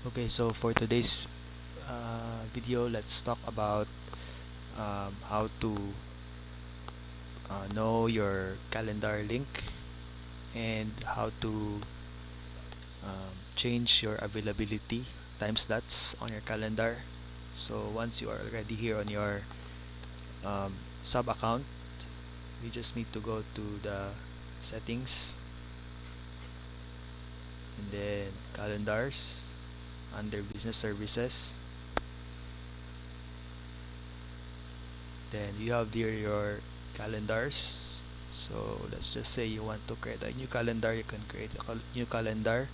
Okay, so for today's video, let's talk about how to know your calendar link and how to change your availability time slots on your calendar. So once you are already here on your sub account, you just need to go to the settings and then calendars under business services. Then you have here your calendars. So let's just say you want to create a new calendar, you can create a new calendar.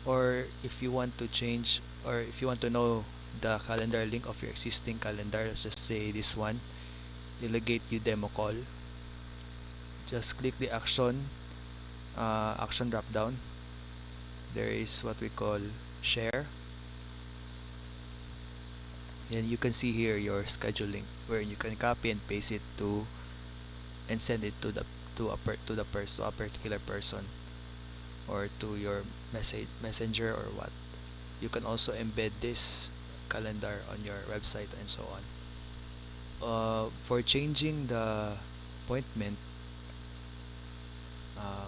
Or if you want to change, or if you want to know the calendar link of your existing calendar, let's just say this one, delegate you demo call. Just click the action drop down. There is what we call share. Then you can see here your scheduling, where you can copy and paste it to and send it to a particular person, or to your messenger or what. You can also embed this calendar on your website and so on. For changing the appointment, uh,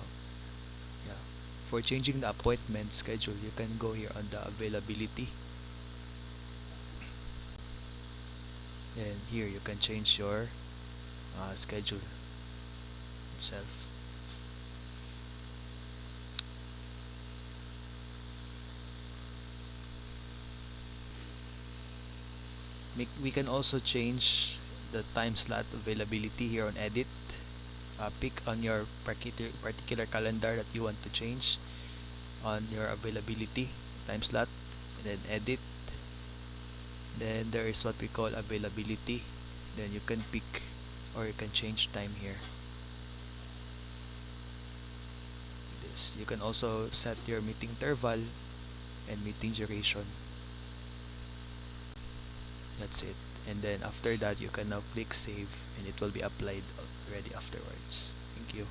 yeah, for changing the appointment schedule, you can go here on the availability, and here you can change your schedule itself. We can also change the time slot availability here on edit. Pick on your particular calendar that you want to change on your availability time slot, and then edit. Then there is what we call availability. Then you can pick, or you can change time here. This you can also set your meeting interval and meeting duration. That's it. And then after that, you can now click save, and it will be applied already afterwards. Thank you.